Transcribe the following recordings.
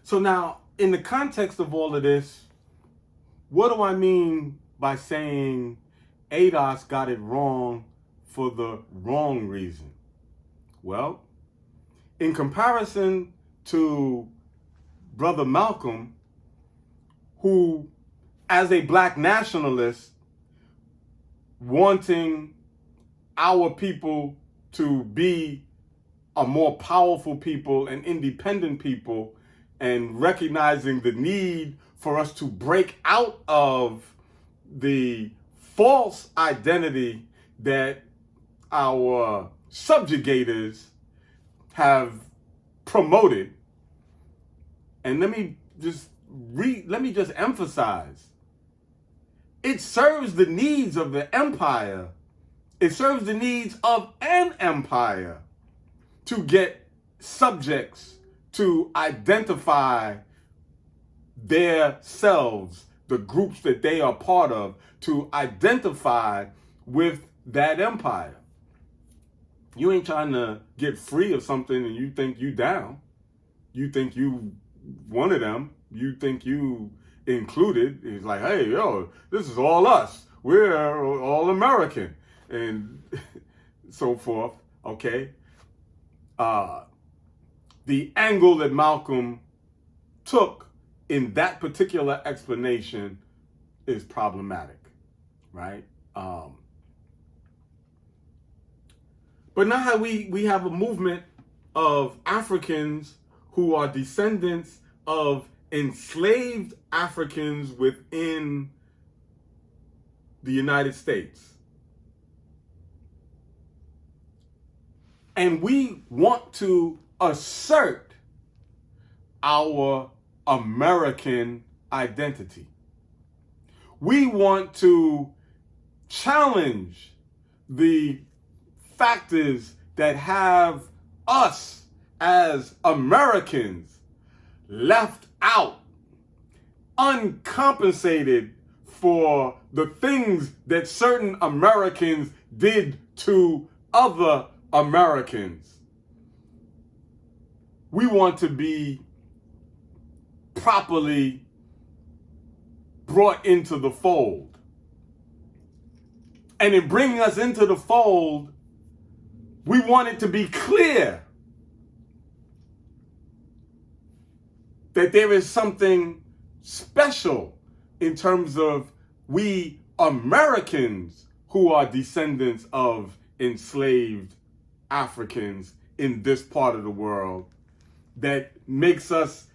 So now, in the context of all of this, what do I mean by saying ADOS got it wrong for the wrong reason? Well, in comparison to Brother Malcolm, who, as a black nationalist, wanting our people to be a more powerful people and independent people, and recognizing the need for us to break out of the false identity that our subjugators have promoted. And let me just emphasize, it serves the needs of the empire. It serves the needs of an empire to get subjects to identify themselves, the groups that they are part of, to identify with that empire. You ain't trying to get free of something and you think you down. You think you one of them. You think you included. It's like, hey, yo, this is all us. We're all American. And so forth, okay? The angle that Malcolm took in that particular explanation is problematic, right? But now we have a movement of Africans who are descendants of enslaved Africans within the United States. And we want to assert our American identity. We want to challenge the factors that have us as Americans left out, uncompensated for the things that certain Americans did to other Americans. We want to be properly brought into the fold. And in bringing us into the fold, we want it to be clear that there is something special in terms of we Americans who are descendants of enslaved Africans in this part of the world that makes us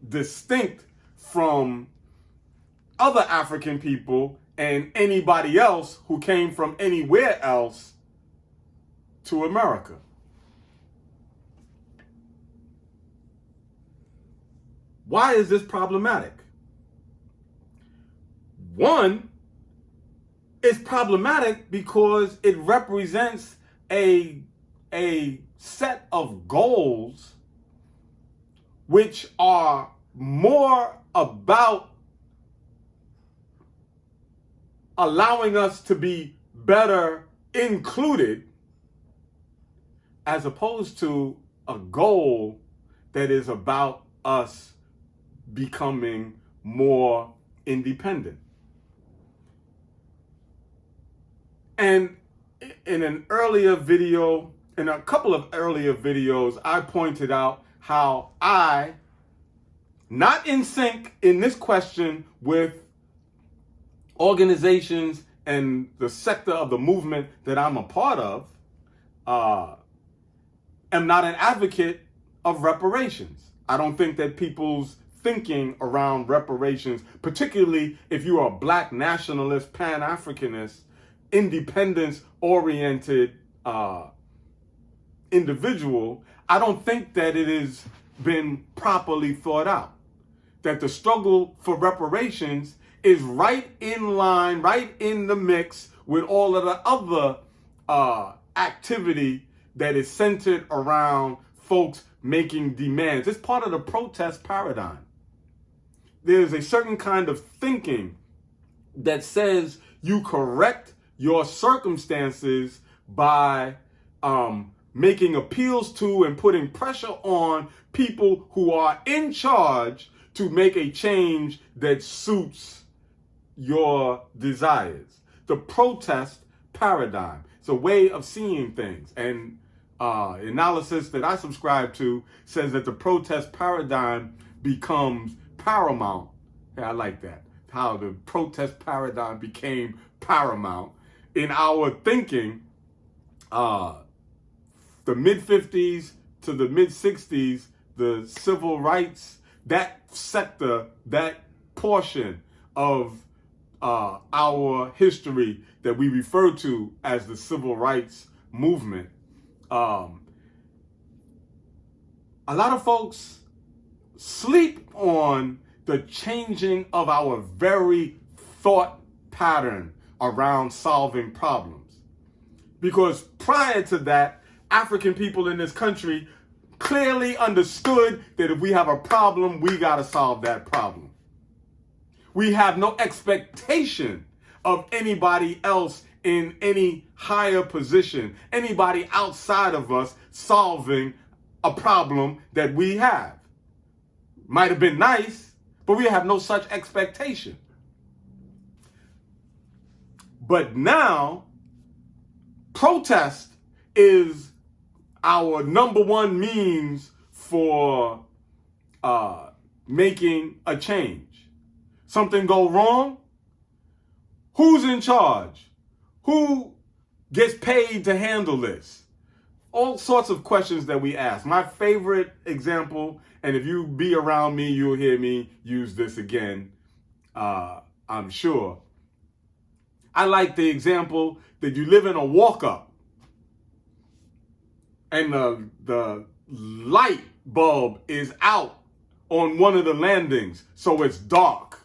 distinct from other African people and anybody else who came from anywhere else to America. Why is this problematic? One, it's problematic because it represents a set of goals which are more about allowing us to be better included as opposed to a goal that is about us becoming more independent. And in an earlier video, in a couple of earlier videos, I pointed out how I, not in sync in this question with organizations and the sector of the movement that I'm a part of, am not an advocate of reparations. I don't think that people's thinking around reparations, particularly if you are a black nationalist, Pan-Africanist, independence-oriented individual, I don't think that it has been properly thought out. That the struggle for reparations is right in line, right in the mix with all of the other activity that is centered around folks making demands. It's part of the protest paradigm. There's a certain kind of thinking that says you correct your circumstances by making appeals to and putting pressure on people who are in charge to make a change that suits your desires. The protest paradigm. It's a way of seeing things. And analysis that I subscribe to says that the protest paradigm becomes paramount. Yeah, I like that. How the protest paradigm became paramount in our thinking. The mid-50s to the mid-60s, the civil rights, that sector, that portion of our history that we refer to as the civil rights movement. A lot of folks sleep on the changing of our very thought pattern around solving problems. Because prior to that, African people in this country clearly understood that if we have a problem, we got to solve that problem. We have no expectation of anybody else in any higher position, anybody outside of us solving a problem that we have. Might have been nice, but we have no such expectation. But now, protest is our number one means for making a change. Something go wrong? Who's in charge? Who gets paid to handle this? All sorts of questions that we ask. My favorite example, and if you be around me, you'll hear me use this again, I'm sure. I like the example that you live in a walk-up and the light bulb is out on one of the landings, so it's dark.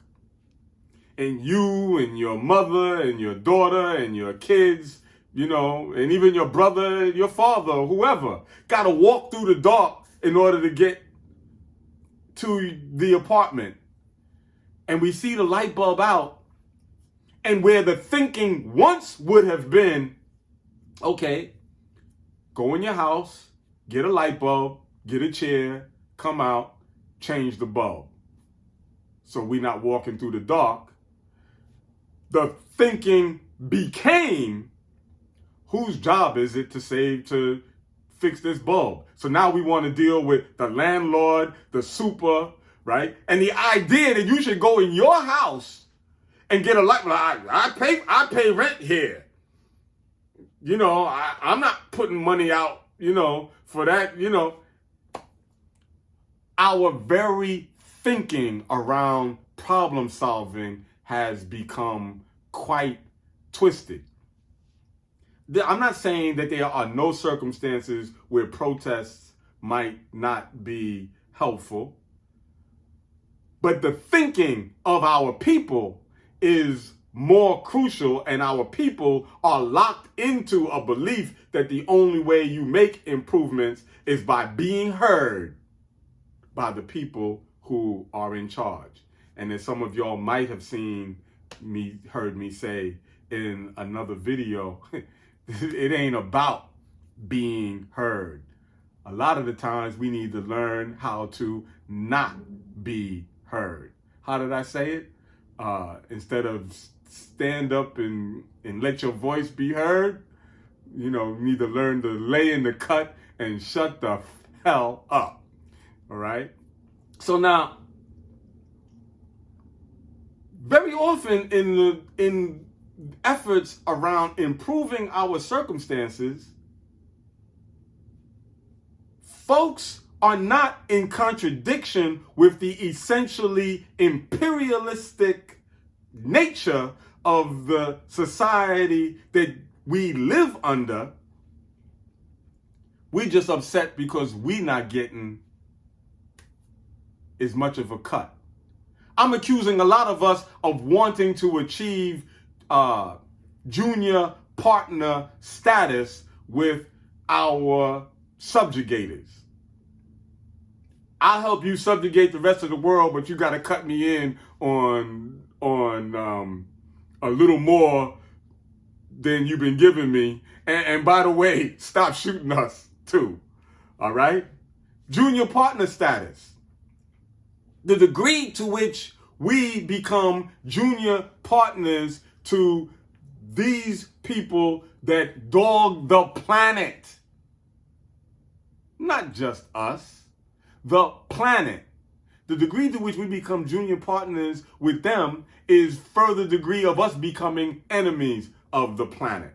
And you and your mother and your daughter and your kids, you know, and even your brother, your father, whoever, got to walk through the dark in order to get to the apartment. And we see the light bulb out, and where the thinking once would have been, okay, go in your house, get a light bulb, get a chair, come out, change the bulb. So we're not walking through the dark. The thinking became, whose job is it to fix this bulb? So now we want to deal with the landlord, the super, right? And the idea that you should go in your house and get a light bulb. I pay rent here. You know, I'm not putting money out, you know, for that, you know. Our very thinking around problem solving has become quite twisted. I'm not saying that there are no circumstances where protests might not be helpful, but the thinking of our people is more crucial, and our people are locked into a belief that the only way you make improvements is by being heard by the people who are in charge. And as some of y'all might have heard me say in another video, it ain't about being heard. A lot of the times we need to learn how to not be heard. How did I say it? Instead of stand up and let your voice be heard, you know, you need to learn to lay in the cut and shut the hell up. All right? So now, very often in efforts around improving our circumstances, folks are not in contradiction with the essentially imperialistic nature of the society that we live under. We just upset because we not getting as much of a cut. I'm accusing a lot of us of wanting to achieve junior partner status with our subjugators. I'll help you subjugate the rest of the world, but you got to cut me in on a little more than you've been giving me. And by the way, stop shooting us. to. All right? Junior partner status. The degree to which we become junior partners to these people that dog the planet. Not just us, the planet. The degree to which we become junior partners with them is further degree of us becoming enemies of the planet.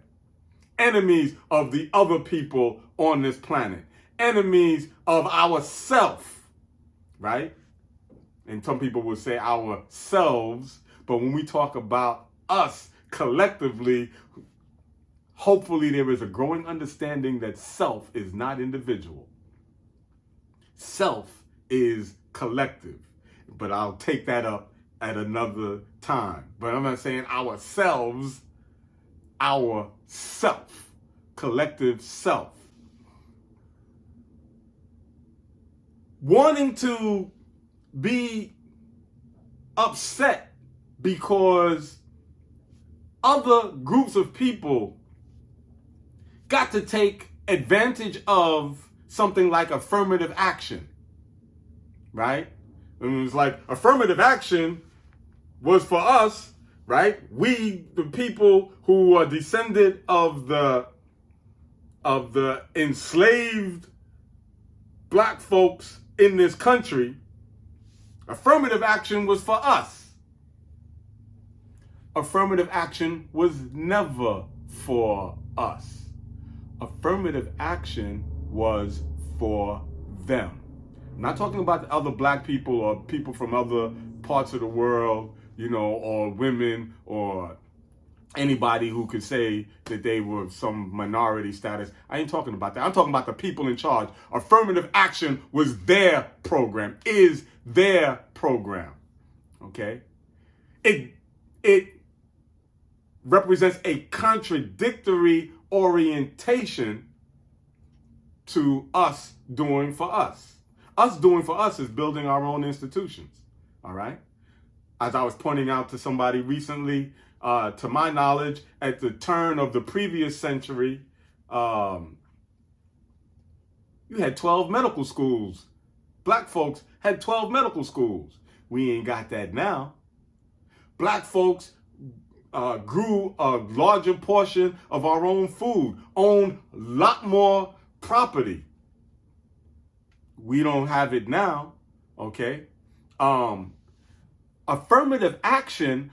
Enemies of the other people on this planet. Enemies of ourself, right? And some people will say ourselves, but when we talk about us collectively, hopefully there is a growing understanding that self is not individual. Self is collective. But I'll take that up at another time. But I'm not saying ourselves, our self, collective self. Wanting to be upset because other groups of people got to take advantage of something like affirmative action, right? And it was like affirmative action was for us, right? We, the people who are descended of the enslaved black folks in this country, affirmative action was for us. Affirmative action was never for us. Affirmative action was for them. I'm not talking about the other black people or people from other parts of the world, or women or anybody who could say that they were some minority status. I ain't talking about that. I'm talking about the people in charge. Affirmative action was their program, is their program. Okay? It represents a contradictory orientation to us doing for us. Us doing for us is building our own institutions. All right? As I was pointing out to somebody recently, to my knowledge, at the turn of the previous century, you had 12 medical schools. Black folks had 12 medical schools. We ain't got that now. Black folks grew a larger portion of our own food, owned a lot more property. We don't have it now, okay? Affirmative action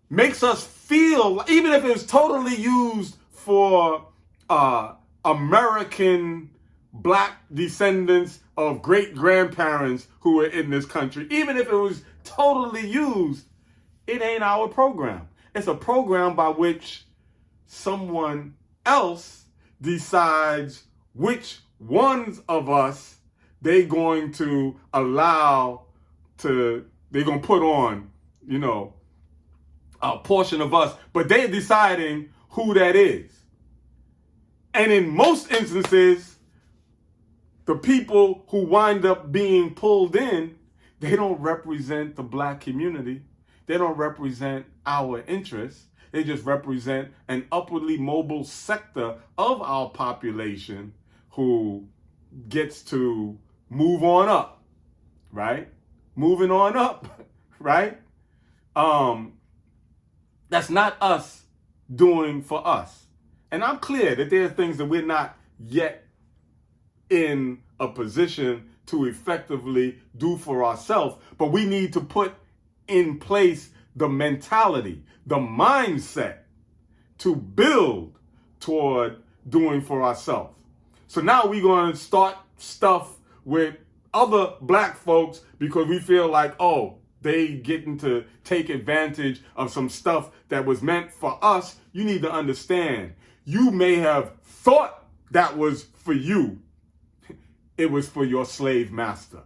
makes us feel, even if it's totally used for American black descendants of great-grandparents who were in this country, even if it was totally used, it ain't our program. It's a program by which someone else decides which ones of us they're going to allow to, they're going to put on, a portion of us, but they're deciding who that is. And in most instances, the people who wind up being pulled in, they don't represent the black community. They don't represent our interests. They just represent an upwardly mobile sector of our population who gets to move on up, right? Moving on up, right? That's not us doing for us. And I'm clear that there are things that we're not yet in a position to effectively do for ourselves, but we need to put in place the mentality, the mindset to build toward doing for ourselves. So now we're going to start stuff with other black folks because we feel like, oh, they getting to take advantage of some stuff that was meant for us. You need to understand, you may have thought that was for you. It was for your slave master.